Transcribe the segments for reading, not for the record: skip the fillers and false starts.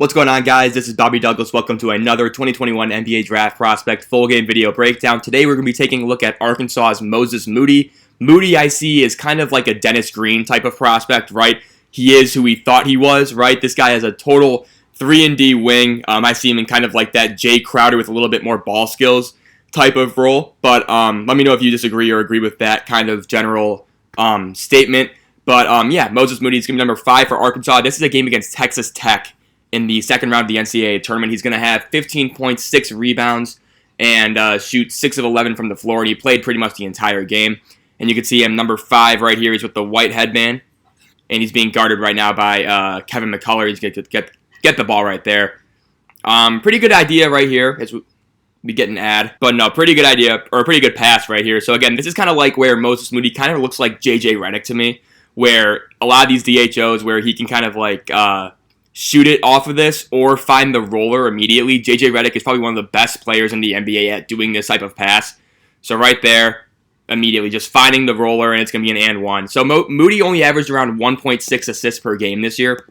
What's going on, guys? This is Bobby Douglas. Welcome to another 2021 NBA Draft Prospect full game video breakdown. Today we're going to be taking a look at Arkansas's Moses Moody. Moody, I see, is kind of like a Dennis Green type of prospect, right? He is who we thought he was, right? This guy has a total 3-and-D wing. I see him in kind of like that Jay Crowder with a little bit more ball skills type of role. But let me know if you disagree or agree with that kind of general statement. But yeah, Moses Moody is going to be number 5 for Arkansas. This is a game against Texas Tech in the second round of the NCAA tournament. He's going to have 15.6 rebounds and shoot 6 of 11 from the floor, and he played pretty much the entire game. And you can see him number 5 right here. He's with the white headband, and he's being guarded right now by Kevin McCullough. He's going to get the ball right there. Pretty good idea right here. As we get an ad, but no, pretty good idea, or a pretty good pass right here. So again, this is kind of like where Moses Moody kind of looks like JJ Redick to me, where a lot of these DHOs where he can kind of like shoot it off of this or find the roller immediately. JJ Redick is probably one of the best players in the NBA at doing this type of pass. So right there, immediately just finding the roller, and it's going to be an and one. So Moody only averaged around 1.6 assists per game this year.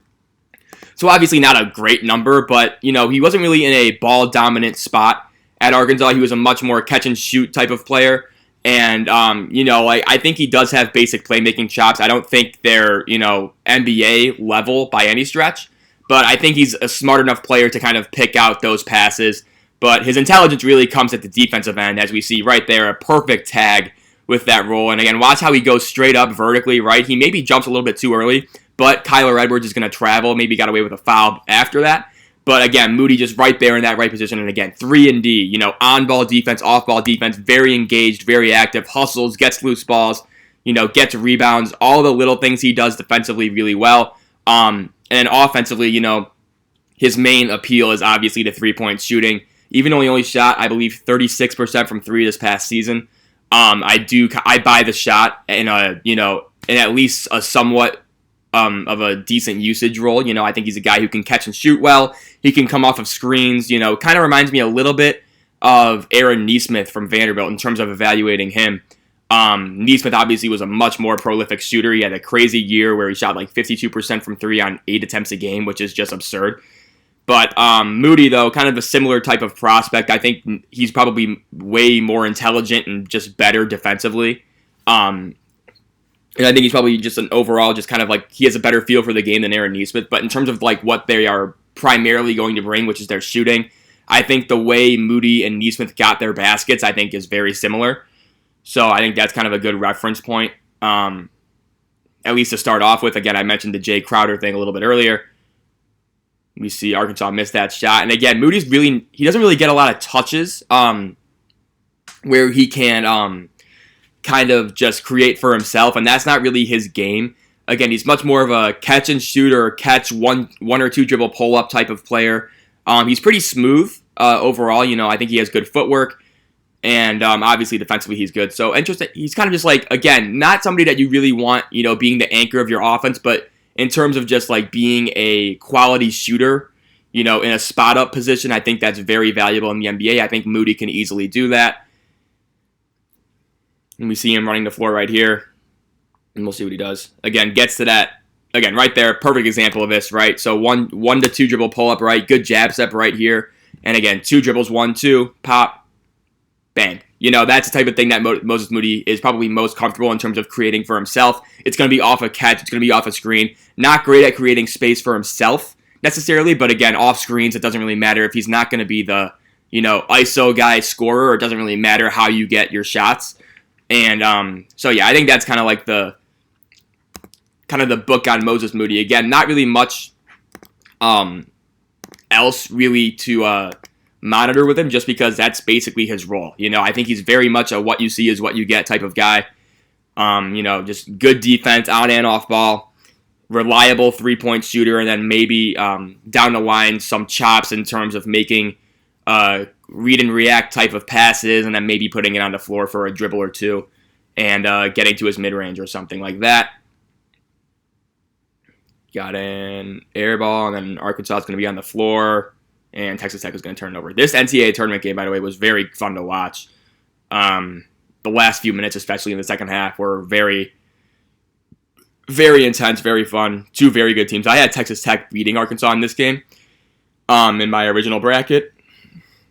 So obviously not a great number, but you know, he wasn't really in a ball dominant spot at Arkansas. He was a much more catch and shoot type of player. And, you know, I think he does have basic playmaking chops. I don't think they're, you know, NBA level by any stretch. But I think he's a smart enough player to kind of pick out those passes. But his intelligence really comes at the defensive end, as we see right there, a perfect tag with that roll. And again, watch how he goes straight up vertically, right? He maybe jumps a little bit too early, but Kyler Edwards is going to travel. Maybe got away with a foul after that. But again, Moody just right there in that right position. And again, 3-and-D, you know, on-ball defense, off-ball defense, very engaged, very active, hustles, gets loose balls, you know, gets rebounds, all the little things he does defensively really well. And offensively, you know, his main appeal is obviously the three-point shooting. Even though he only shot, I believe, 36% from 3 this past season, I buy the shot in at least a somewhat of a decent usage role. You know, I think he's a guy who can catch and shoot well. He can come off of screens. You know, kind of reminds me a little bit of Aaron Nesmith from Vanderbilt in terms of evaluating him. Nesmith obviously was a much more prolific shooter. He had a crazy year where he shot like 52% from 3 on 8 attempts a game, which is just absurd. But Moody, though, kind of a similar type of prospect. I think he's probably way more intelligent and just better defensively. And I think he's probably just an overall, just kind of like, he has a better feel for the game than Aaron Nesmith. But in terms of like what they are primarily going to bring, which is their shooting, I think the way Moody and Nesmith got their baskets, I think is very similar. So I think that's kind of a good reference point, at least to start off with. Again, I mentioned the Jay Crowder thing a little bit earlier. We see Arkansas miss that shot. And again, he doesn't really get a lot of touches where he can kind of just create for himself, and that's not really his game. Again, he's much more of a catch and shoot or catch one or two dribble pull-up type of player. He's pretty smooth overall. You know, I think he has good footwork. And obviously defensively he's good. So interesting. He's kind of just like, again, not somebody that you really want, you know, being the anchor of your offense, but in terms of just like being a quality shooter, you know, in a spot up position, I think that's very valuable in the NBA. I think Moody can easily do that. And we see him running the floor right here. And we'll see what he does. Again, gets to that. Again, right there, perfect example of this, right? So one to two dribble pull up, right? Good jab step right here. And again, 2 dribbles, 1, 2, pop. Bang. You know, that's the type of thing that Moses Moody is probably most comfortable in terms of creating for himself. It's going to be off a catch. It's going to be off a screen. Not great at creating space for himself necessarily, but again, off screens, it doesn't really matter if he's not going to be the, you know, ISO guy scorer. It doesn't really matter how you get your shots. And so, yeah, I think that's kind of like the book on Moses Moody. Again, not really much else really to monitor with him, just because that's basically his role. You know, I think he's very much a what you see is what you get type of guy. You know, just good defense on and off ball, reliable 3-point shooter, and then maybe down the line some chops in terms of making read and react type of passes, and then maybe putting it on the floor for a dribble or two and getting to his mid-range or something like that. Got an air ball, and then Arkansas is going to be on the floor. And Texas Tech is going to turn it over. This NCAA tournament game, by the way, was very fun to watch. The last few minutes, especially in the second half, were very, very intense, very fun. 2 very good teams. I had Texas Tech beating Arkansas in this game. in my original bracket.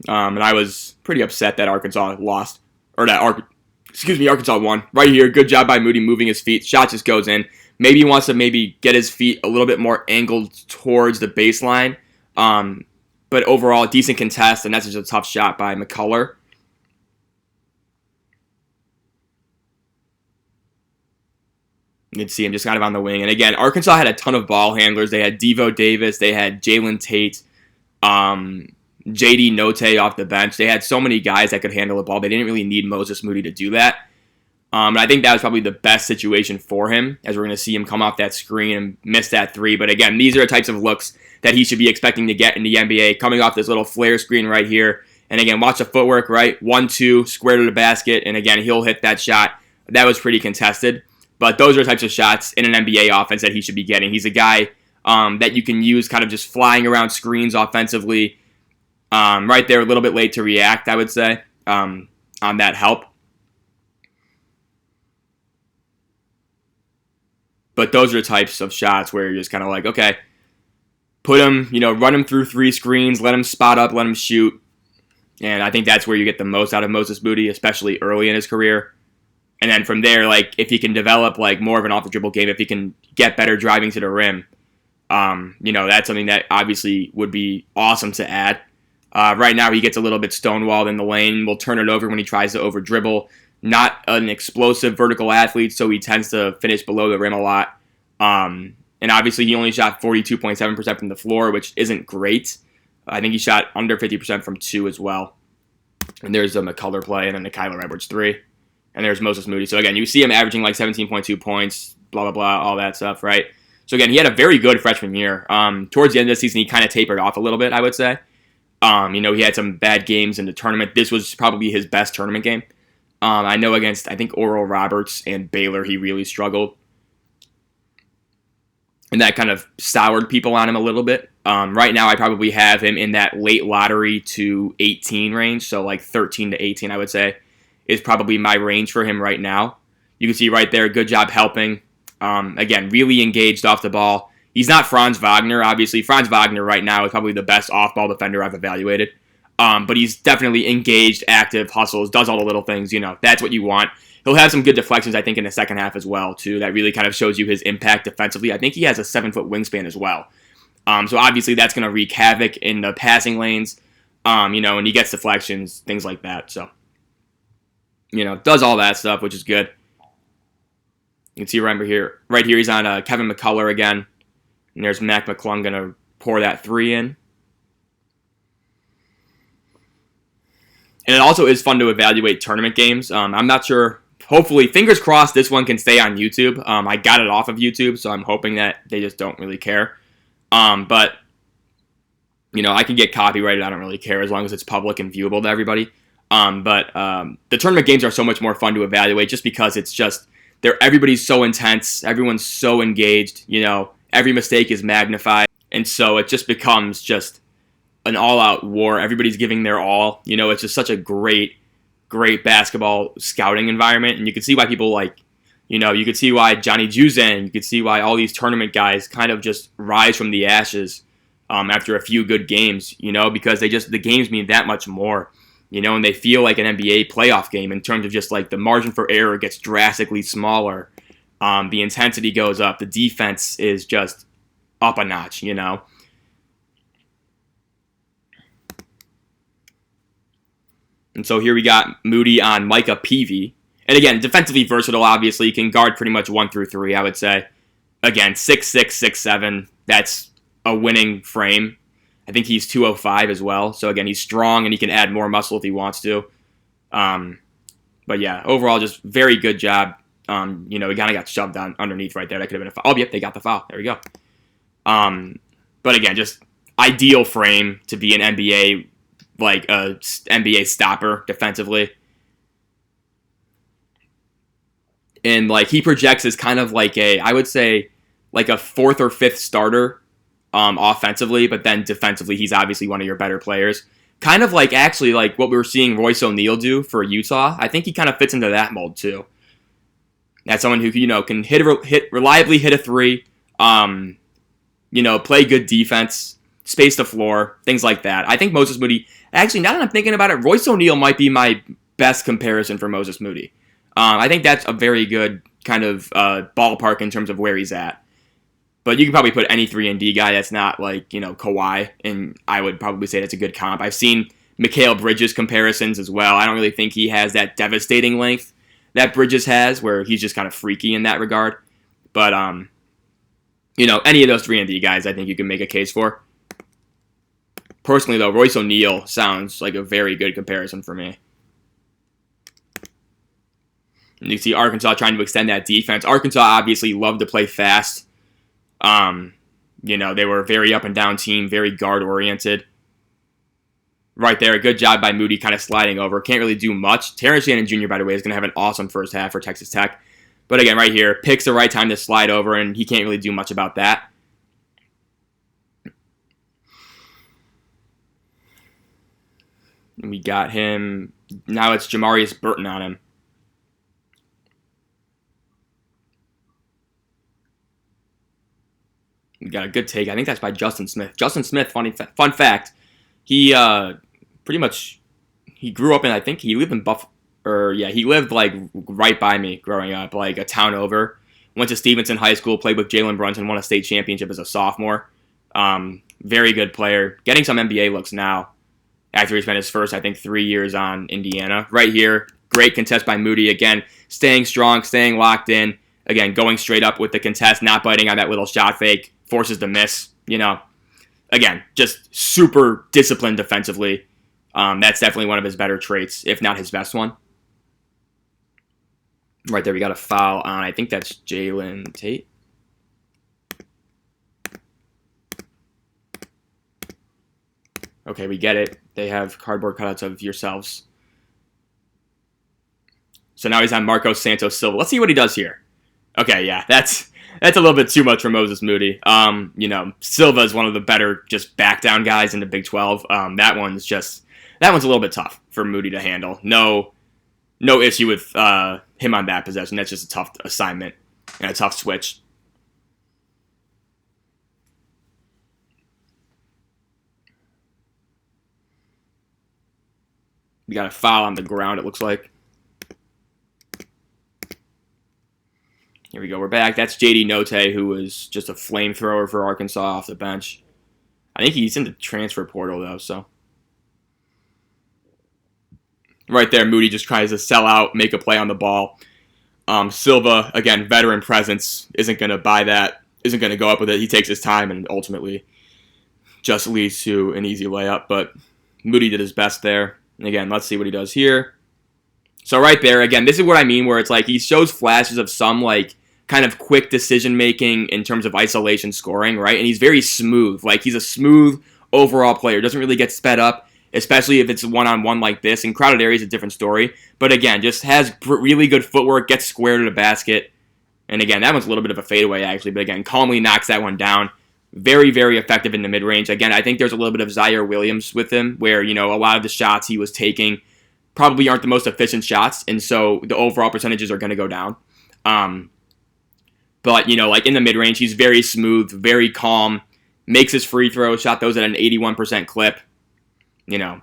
And I was pretty upset that Arkansas lost, or that Arkansas won. Right here, good job by Moody moving his feet. Shot just goes in. Maybe he wants to get his feet a little bit more angled towards the baseline. But overall, decent contest, and that's just a tough shot by McCullough. You can see him just kind of on the wing. And again, Arkansas had a ton of ball handlers. They had Devo Davis. They had Jalen Tate. JD Note off the bench. They had so many guys that could handle the ball. They didn't really need Moses Moody to do that. And I think that was probably the best situation for him, as we're going to see him come off that screen and miss that three. But again, these are the types of looks that he should be expecting to get in the NBA, coming off this little flare screen right here. And again, watch the footwork, right? 1-2, square to the basket. And again, he'll hit that shot. That was pretty contested. But those are the types of shots in an NBA offense that he should be getting. He's a guy that you can use kind of just flying around screens offensively. Right there, a little bit late to react, I would say, on that help. But those are the types of shots where you're just kind of like, okay, put him, run him through three screens, let him spot up, let him shoot. And I think that's where you get the most out of Moses Moody, especially early in his career. And then from there, if he can develop more of an off-the-dribble game, if he can get better driving to the rim, that's something that obviously would be awesome to add. Right now, he gets a little bit stonewalled in the lane. Will turn it over when he tries to over-dribble. Not an explosive vertical athlete, so he tends to finish below the rim a lot. And obviously, he only shot 42.7% from the floor, which isn't great. I think he shot under 50% from two as well. And there's a McCullough play, and then the Kyler Edwards three. And there's Moses Moody. So again, you see him averaging 17.2 points, blah, blah, blah, all that stuff, right? So again, he had a very good freshman year. Towards the end of the season, he kind of tapered off a little bit, I would say. He had some bad games in the tournament. This was probably his best tournament game. I know against, I think, Oral Roberts and Baylor, he really struggled. And that kind of soured people on him a little bit. Right now, I probably have him in that late lottery to 18 range. So 13 to 18, I would say, is probably my range for him right now. You can see right there, good job helping. Again, really engaged off the ball. He's not Franz Wagner, obviously. Franz Wagner right now is probably the best off-ball defender I've evaluated. But he's definitely engaged, active, hustles, does all the little things. That's what you want. He'll have some good deflections, I think, in the second half as well, too. That really kind of shows you his impact defensively. I think he has a 7-foot wingspan as well. So obviously that's going to wreak havoc in the passing lanes, and he gets deflections, things like that. So, does all that stuff, which is good. You can see right here, he's on Kevin McCullough again. And there's Mac McClung going to pour that three in. And it also is fun to evaluate tournament games. I'm not sure. Hopefully, fingers crossed, this one can stay on YouTube. I got it off of YouTube, so I'm hoping that they just don't really care. But, I can get copyrighted. I don't really care as long as it's public and viewable to everybody. But the tournament games are so much more fun to evaluate just because it's just, everybody's so intense. Everyone's so engaged. Every mistake is magnified. And so it just becomes just an all-out war. Everybody's giving their all. It's just such a great basketball scouting environment. And you can see why people you could see why Johnny Juzang, you could see why all these tournament guys kind of just rise from the ashes after a few good games, because the games mean that much more, and they feel like an NBA playoff game in terms of just the margin for error gets drastically smaller. The intensity goes up. The defense is just up a notch, And so here we got Moody on Micah Peavy. And again, defensively versatile, obviously. He can guard pretty much 1 through 3, I would say. Again, 6'6", 6'7". That's a winning frame. I think he's 205 as well. So again, he's strong and he can add more muscle if he wants to. But yeah, overall, just very good job. He kind of got shoved on underneath right there. That could have been a foul. Oh, yep, they got the foul. There we go. But again, just ideal frame to be an NBA, a NBA stopper defensively. And he projects as kind of I would say a 4th or 5th starter offensively, but then defensively he's obviously one of your better players. Kind of actually what we were seeing Royce O'Neal do for Utah. I think he kind of fits into that mold too. That's someone who can reliably hit a three, play good defense, space the floor, things like that. I think Moses Moody, actually, now that I'm thinking about it, Royce O'Neal might be my best comparison for Moses Moody. I think that's a very good kind of ballpark in terms of where he's at. But you can probably put any 3-and-D guy that's not like, Kawhi, and I would probably say that's a good comp. I've seen Mikal Bridges comparisons as well. I don't really think he has that devastating length that Bridges has, where he's just kind of freaky in that regard. But, any of those 3-and-D guys I think you can make a case for. Personally, though, Royce O'Neal sounds like a very good comparison for me. And you see Arkansas trying to extend that defense. Arkansas obviously loved to play fast. They were a very up-and-down team, very guard-oriented. Right there, a good job by Moody kind of sliding over. Can't really do much. Terrence Shannon Jr., by the way, is going to have an awesome first half for Texas Tech. But again, right here, picks the right time to slide over, and he can't really do much about that. And we got him. Now it's Jamarius Burton on him. We got a good take. I think that's by Justin Smith. Justin Smith, fun fact, he he grew up in, I think he lived in he lived like right by me growing up, like a town over. Went to Stevenson High School, played with Jalen Brunson, won a state championship as a sophomore. Very good player. Getting some NBA looks now after he spent his first, I think, 3 years on Indiana. Right here, great contest by Moody. Again, staying strong, staying locked in. Again, going straight up with the contest, not biting on that little shot fake. Forces the miss, Again, just super disciplined defensively. That's definitely one of his better traits, if not his best one. Right there, we got a foul on, I think that's Jalen Tate. Okay, we get it. They have cardboard cutouts of yourselves. So now he's on Marcos Santos Silva. Let's see what he does here. Okay, yeah, that's a little bit too much for Moses Moody. Silva is one of the better just back down guys in the Big 12. That one's a little bit tough for Moody to handle. No issue with him on that possession. That's just a tough assignment and a tough switch. We got a foul on the ground, it looks like. Here we go. We're back. That's J.D. Note, who was just a flamethrower for Arkansas off the bench. I think he's in the transfer portal, though, so. Right there, Moody just tries to sell out, make a play on the ball. Silva, again, veteran presence, isn't going to buy that, isn't going to go up with it. He takes his time and ultimately just leads to an easy layup. But Moody did his best there. And again, let's see what he does here. So right there, again, this is what I mean, where it's like he shows flashes of some like kind of quick decision-making in terms of isolation scoring, right? And he's very smooth. Like, he's a smooth overall player. Doesn't really get sped up, especially if it's one-on-one like this. In crowded areas, a different story. But again, just has really good footwork, gets square to the basket. And again, that one's a little bit of a fadeaway, actually. But again, calmly knocks that one down. Very, very effective in the mid-range. Again, I think there's a little bit of Zaire Williams with him, where, a lot of the shots he was taking probably aren't the most efficient shots, and so the overall percentages are going to go down. But, like in the mid-range, he's very smooth, very calm, makes his free throws, shot those at an 81% clip.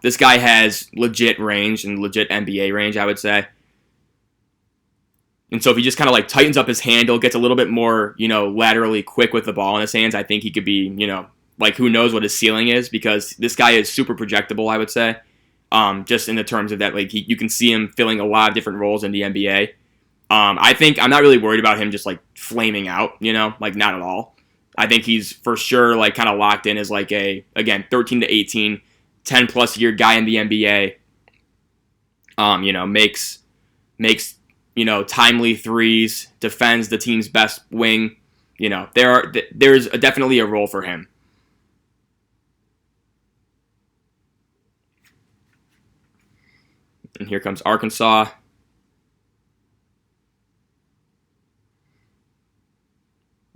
This guy has legit range and legit NBA range, I would say. And so if he just kind of like tightens up his handle, gets a little bit more, laterally quick with the ball in his hands, I think he could be, like who knows what his ceiling is, because this guy is super projectable, I would say. Just in the terms of that, like you can see him filling a lot of different roles in the NBA. I think I'm not really worried about him just like flaming out, like not at all. I think he's for sure like kind of locked in as like again, 13 to 18, 10 plus year guy in the NBA. Makes timely threes, defends the team's best wing. There's definitely a role for him. And here comes Arkansas.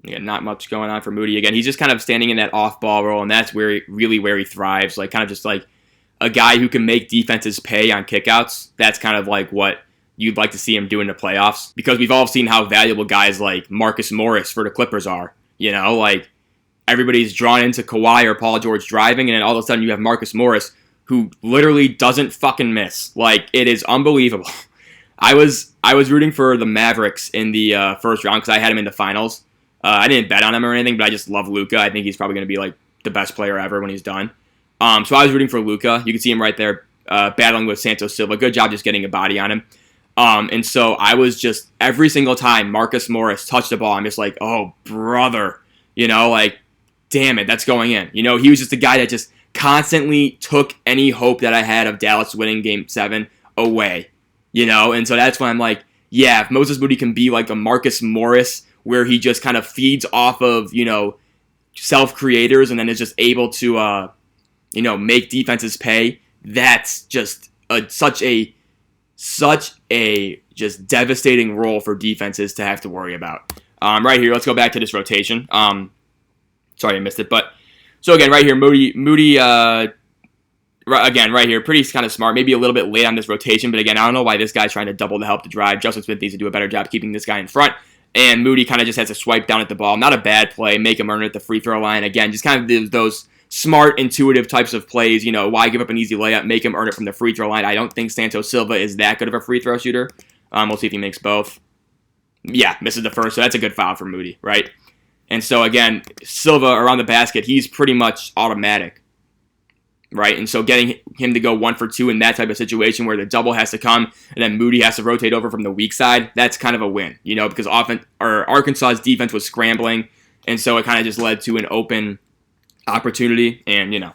Again, not much going on for Moody. Again, he's just kind of standing in that off-ball role, and that's where he thrives. Like, kind of just like a guy who can make defenses pay on kickouts. That's kind of like what you'd like to see him do in the playoffs, because we've all seen how valuable guys like Marcus Morris for the Clippers are. everybody's drawn into Kawhi or Paul George driving, and then all of a sudden you have Marcus Morris, who literally doesn't fucking miss. Like, it is unbelievable. I was rooting for the Mavericks in the first round because I had him in the finals. I didn't bet on him or anything, but I just love Luka. I think he's probably going to be like the best player ever when he's done. So I was rooting for Luka. You can see him right there battling with Santos Silva. Good job just getting a body on him. And so I was just, every single time Marcus Morris touched the ball, I'm just like, oh, brother. You know, like, damn it, that's going in. You know, he was just a guy that just constantly took any hope that I had of Dallas winning Game 7 away. You know, and so that's when I'm like, yeah, if Moses Moody can be like a Marcus Morris, where he just kind of feeds off of, you know, self-creators and then is just able to, you know, make defenses pay, that's just such a just devastating role for defenses to have to worry about. Right here, let's go back to this rotation. Sorry I missed it, but so again, right here, Moody. Again, right here, pretty kind of smart. Maybe a little bit late on this rotation, but again, I don't know why this guy's trying to double the help to drive. Justin Smith needs to do a better job keeping this guy in front, and Moody kind of just has to swipe down at the ball. Not a bad play. Make him earn it at the free throw line. Again, just kind of those smart, intuitive types of plays. You know, why give up an easy layup? Make him earn it from the free throw line. I don't think Santos Silva is that good of a free throw shooter. We'll see if he makes both. Yeah, misses the first, so that's a good foul for Moody, right? And so, again, Silva around the basket, he's pretty much automatic. Right, and so getting him to go 1 for 2 in that type of situation where the double has to come and then Moody has to rotate over from the weak side, that's kind of a win, you know, because Arkansas's defense was scrambling, and so it kind of just led to an open opportunity, and, you know.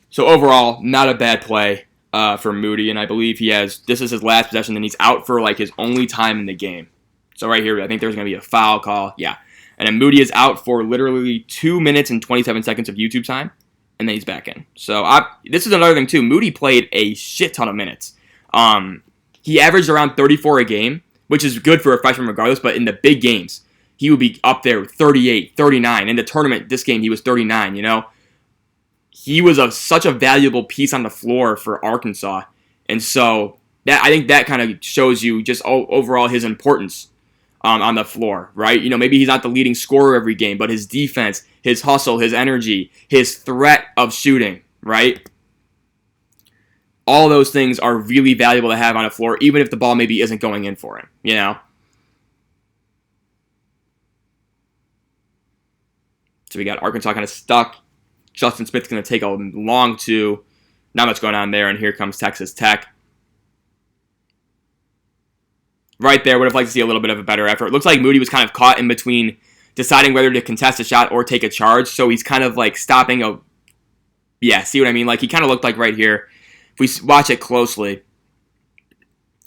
So overall, not a bad play for Moody, and I believe this is his last possession, and he's out for, like, his only time in the game. So right here, I think there's going to be a foul call, yeah. And then Moody is out for literally 2 minutes and 27 seconds of YouTube time. And then he's back in. So this is another thing too. Moody played a shit ton of minutes. He averaged around 34 a game, which is good for a freshman regardless. But in the big games, he would be up there with 38, 39. In the tournament, this game, he was 39, you know. He was such a valuable piece on the floor for Arkansas. And so I think that kind of shows you just overall his importance on the floor, right? You know, maybe he's not the leading scorer every game, but his defense, his hustle, his energy, his threat of shooting, right? All those things are really valuable to have on a floor, even if the ball maybe isn't going in for him, you know? So we got Arkansas kind of stuck. Justin Smith's going to take a long two. Not much going on there, and here comes Texas Tech. Right there, would have liked to see a little bit of a better effort. It looks like Moody was kind of caught in between deciding whether to contest a shot or take a charge, so he's kind of like stopping yeah, see what I mean? Like, he kind of looked like right here. If we watch it closely.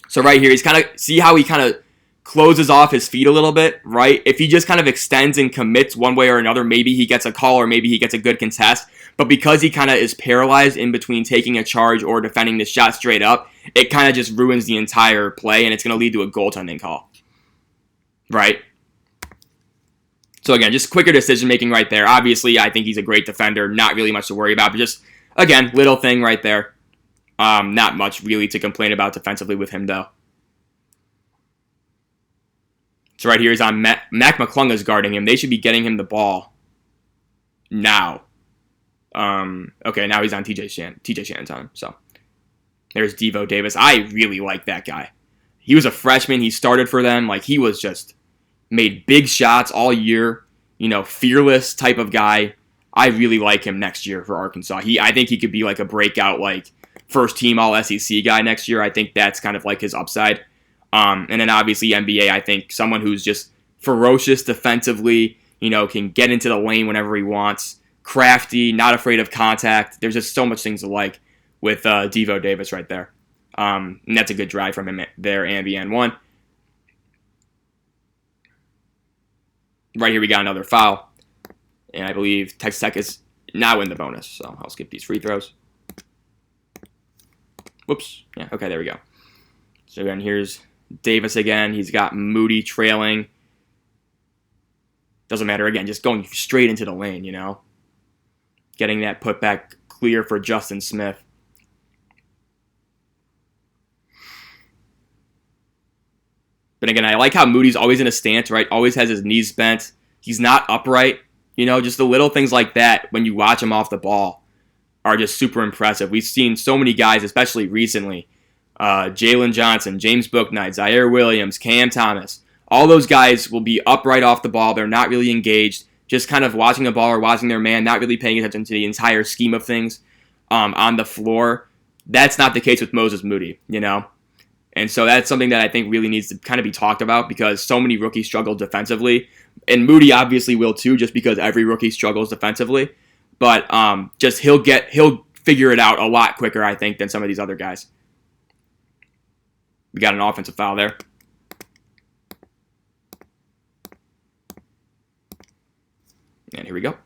So right here, he's kind of, see how he kind of closes off his feet a little bit, right? If he just kind of extends and commits one way or another, maybe he gets a call or maybe he gets a good contest. But because he kind of is paralyzed in between taking a charge or defending the shot straight up, it kind of just ruins the entire play, and it's going to lead to a goaltending call. Right? So again, just quicker decision-making right there. Obviously, I think he's a great defender. Not really much to worry about, but just, again, little thing right there. Not much really to complain about defensively with him, though. So right here, he's on Mac McClung is guarding him. They should be getting him the ball now. Okay, now he's on TJ Shannon's on him. So there's Devo Davis. I really like that guy. He was a freshman. He started for them. Like, he was just made big shots all year. You know, fearless type of guy. I really like him next year for Arkansas. I think he could be like a breakout, like, first team all SEC guy next year. I think that's kind of like his upside. And then obviously NBA, I think someone who's just ferocious defensively, you know, can get into the lane whenever he wants. Crafty, not afraid of contact. There's just so much things to like with Devo Davis right there. And that's a good drive from him there, and the N1. Right here we got another foul. And I believe Texas Tech is now in the bonus. So I'll skip these free throws. Whoops. Yeah, okay, there we go. So again, here's Davis again. He's got Moody trailing. Doesn't matter. Again, just going straight into the lane, you know. Getting that putback clear for Justin Smith. But again, I like how Moody's always in a stance, right? Always has his knees bent. He's not upright. Just the little things like that when you watch him off the ball are just super impressive. We've seen so many guys, especially recently, Jalen Johnson, James Bouknight, Zaire Williams, Cam Thomas. All those guys will be upright off the ball. They're not really engaged, just kind of watching the ball or watching their man, not really paying attention to the entire scheme of things on the floor. That's not the case with Moses Moody, And so that's something that I think really needs to kind of be talked about because so many rookies struggle defensively. And Moody obviously will too, just because every rookie struggles defensively. But just he'll figure it out a lot quicker, I think, than some of these other guys. We got an offensive foul there. And here we go.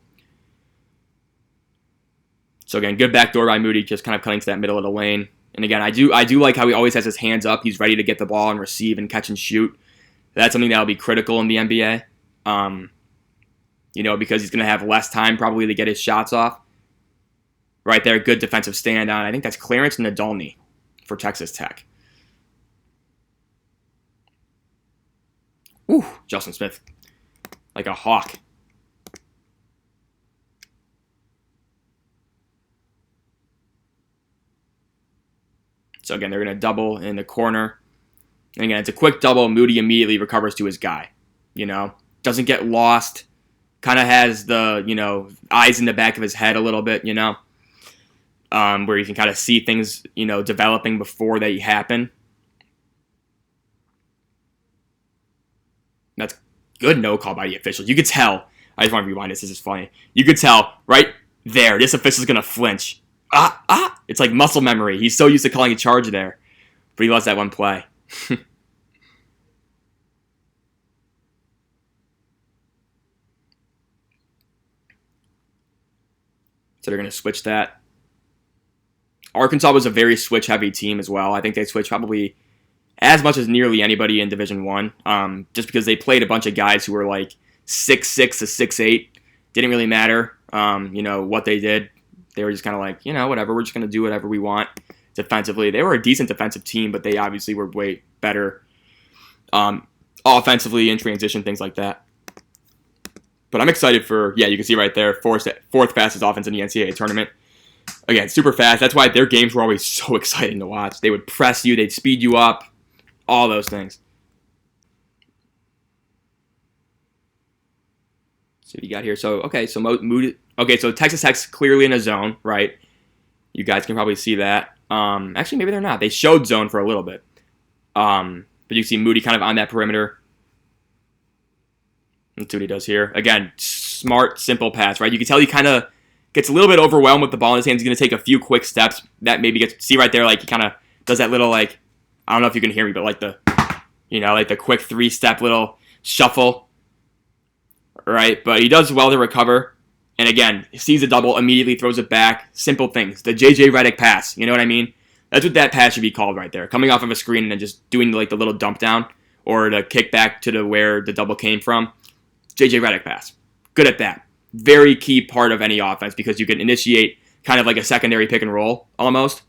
So again, good backdoor by Moody, just kind of cutting to that middle of the lane. And again, I do like how he always has his hands up. He's ready to get the ball and receive and catch and shoot. That's something that'll be critical in the NBA. Because he's going to have less time probably to get his shots off. Right there, good defensive stand on. I think that's Clarence Nadolny for Texas Tech. Ooh, Justin Smith, like a hawk. So again, they're going to double in the corner. And again, it's a quick double. Moody immediately recovers to his guy. Doesn't get lost. Kind of has the, eyes in the back of his head a little bit, where you can kind of see things, developing before they happen. That's good no call by the officials. You could tell. I just want to rewind this. This is funny. You could tell right there, this official's going to flinch. It's like muscle memory. He's so used to calling a charge there. But he lost that one play. So they're going to switch that. Arkansas was a very switch-heavy team as well. I think they switched probably as much as nearly anybody in Division I, just because they played a bunch of guys who were like 6'6" to 6'8". Didn't really matter, what they did. They were just kind of like, whatever, we're just going to do whatever we want defensively. They were a decent defensive team, but they obviously were way better offensively in transition, things like that. But I'm excited for, you can see right there, fourth fastest offense in the NCAA tournament. Again, super fast. That's why their games were always so exciting to watch. They would press you, they'd speed you up, all those things. So you got here. So Moody. Okay, so Texas Tech's clearly in a zone, right? You guys can probably see that. Actually, maybe they're not. They showed zone for a little bit. But you can see Moody kind of on that perimeter. Let's see what he does here. Again, smart, simple pass, right? You can tell he kind of gets a little bit overwhelmed with the ball in his hands. He's going to take a few quick steps. That maybe see right there, like he kind of does that little, like, I don't know if you can hear me, but like the quick 3-step little shuffle, right? But he does well to recover. And again, sees a double, immediately throws it back. Simple things. The J.J. Redick pass, you know what I mean? That's what that pass should be called right there. Coming off of a screen and then just doing like the little dump down or the kick back to where the double came from. J.J. Redick pass. Good at that. Very key part of any offense because you can initiate kind of like a secondary pick and roll almost.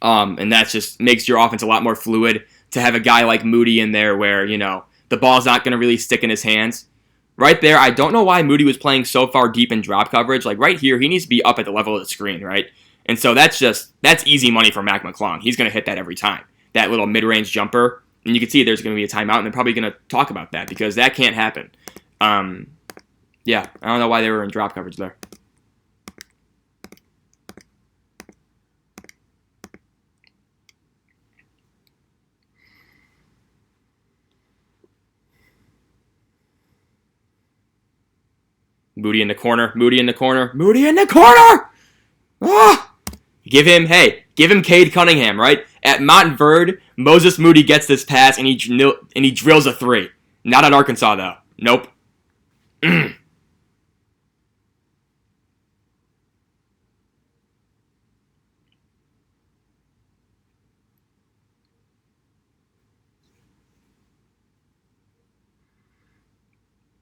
And that just makes your offense a lot more fluid to have a guy like Moody in there where, the ball's not going to really stick in his hands. Right there, I don't know why Moody was playing so far deep in drop coverage. Like right here, he needs to be up at the level of the screen, right? And so that's easy money for Mac McClung. He's going to hit that every time. That little mid-range jumper. And you can see there's going to be a timeout, and they're probably going to talk about that because that can't happen. I don't know why they were in drop coverage there. Moody in the corner. Ah! Give him Cade Cunningham, right? At Montverde, Moses Moody gets this pass and he drills a 3. Not at Arkansas though. Nope.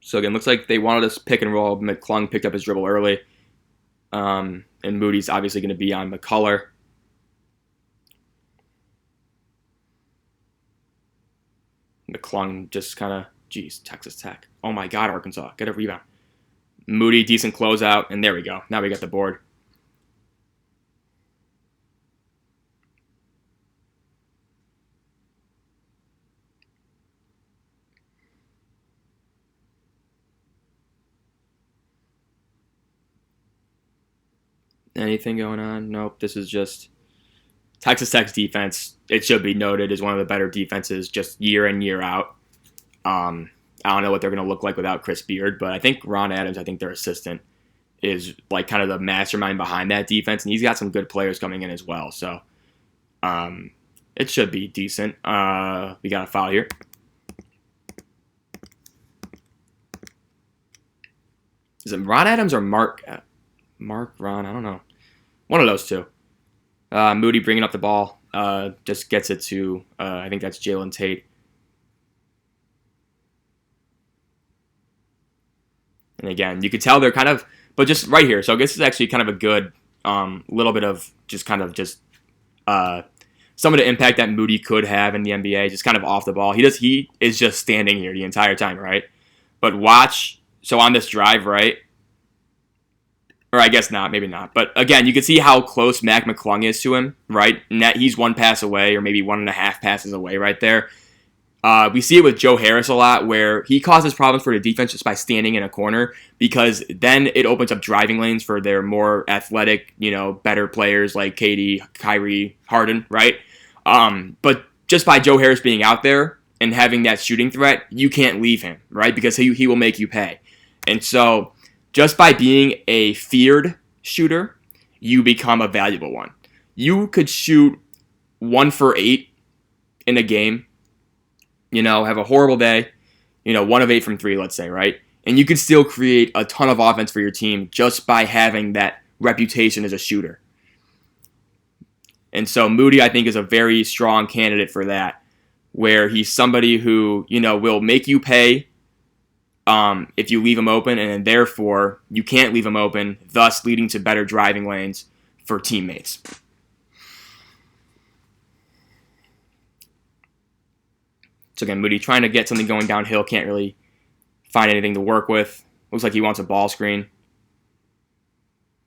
So again, looks like they wanted us pick and roll. McClung picked up his dribble early. And Moody's obviously going to be on McCullough. McClung just kind of, Texas Tech. Oh my God, Arkansas. Get a rebound. Moody, decent closeout, and there we go. Now we got the board. Anything going on? Nope. This is just Texas Tech's defense. It should be noted is one of the better defenses just year in, year out. I don't know what they're going to look like without Chris Beard, but I think Ron Adams, I think their assistant, is like kind of the mastermind behind that defense, and he's got some good players coming in as well. So it should be decent. We got a foul here. Is it Ron Adams or Mark Ron? I don't know. One of those two. Moody bringing up the ball. Just gets it to, I think that's Jalen Tate. And again, you could tell they're kind of, but just right here. So I guess it's actually kind of a good little bit of just kind of just some of the impact that Moody could have in the NBA, just kind of off the ball. He is just standing here the entire time, right? But watch, so on this drive, right? Or I guess not, maybe not. But again, you can see how close Mac McClung is to him, right? He's one pass away, or maybe 1.5 passes away right there. We see it with Joe Harris a lot, where he causes problems for the defense just by standing in a corner, because then it opens up driving lanes for their more athletic, better players like KD, Kyrie, Harden, right? But just by Joe Harris being out there and having that shooting threat, you can't leave him, right? Because he will make you pay. And so just by being a feared shooter, you become a valuable one. You could shoot 1 for 8 in a game, have a horrible day, 1 of 8 from 3, let's say, right? And you can still create a ton of offense for your team just by having that reputation as a shooter. And so Moody, I think, is a very strong candidate for that, where he's somebody who, will make you pay if you leave him open, and then therefore you can't leave him open, thus leading to better driving lanes for teammates. So again, Moody trying to get something going downhill, can't really find anything to work with. Looks like he wants a ball screen.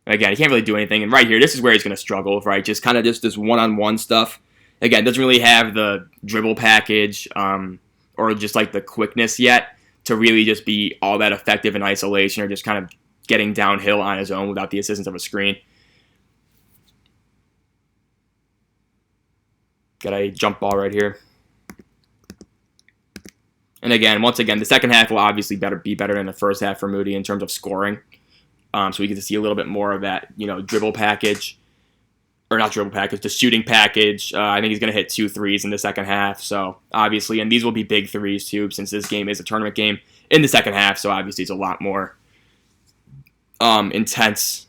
Again, he can't really do anything. And right here, this is where he's going to struggle, right? Just kind of just this one-on-one stuff. Again, doesn't really have the dribble package or just like the quickness yet to really just be all that effective in isolation or just kind of getting downhill on his own without the assistance of a screen. Got a jump ball right here. And again, once again, the second half will obviously be better than the first half for Moody in terms of scoring. So we get to see a little bit more of that, dribble package. Or not dribble package, the shooting package. I think he's going to hit 2 threes in the second half. So obviously, and these will be big threes too, since this game is a tournament game in the second half. So obviously, it's a lot more intense.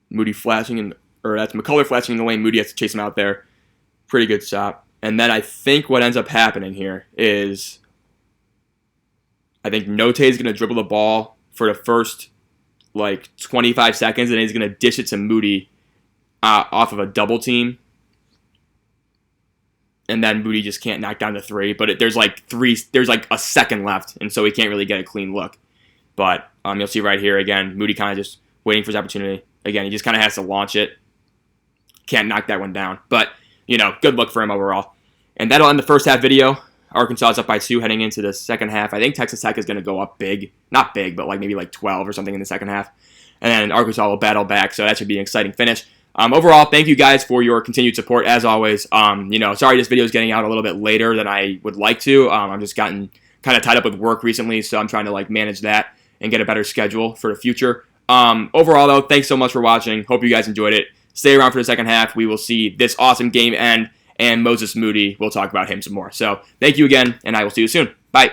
Moody flashing that's McCullough flashing in the lane. Moody has to chase him out there. Pretty good shot. And then I think what ends up happening here is, I think Note is going to dribble the ball for the first 25 seconds, and he's going to dish it to Moody off of a double team. And then Moody just can't knock down the 3. But there's a second left, and so he can't really get a clean look. But you'll see right here again, Moody kind of just waiting for his opportunity. Again, he just kind of has to launch it. Can't knock that one down. But, good luck for him overall. And that'll end the first half video. Arkansas is up by 2 heading into the second half. I think Texas Tech is going to go up big. Not big, but maybe 12 or something in the second half. And then Arkansas will battle back, so that should be an exciting finish. Overall, thank you guys for your continued support, as always. Sorry this video is getting out a little bit later than I would like to. I've just gotten kind of tied up with work recently, so I'm trying to manage that and get a better schedule for the future. Overall, though, thanks so much for watching. Hope you guys enjoyed it. Stay around for the second half. We will see this awesome game end, and Moses Moody, we'll talk about him some more. So thank you again, and I will see you soon. Bye.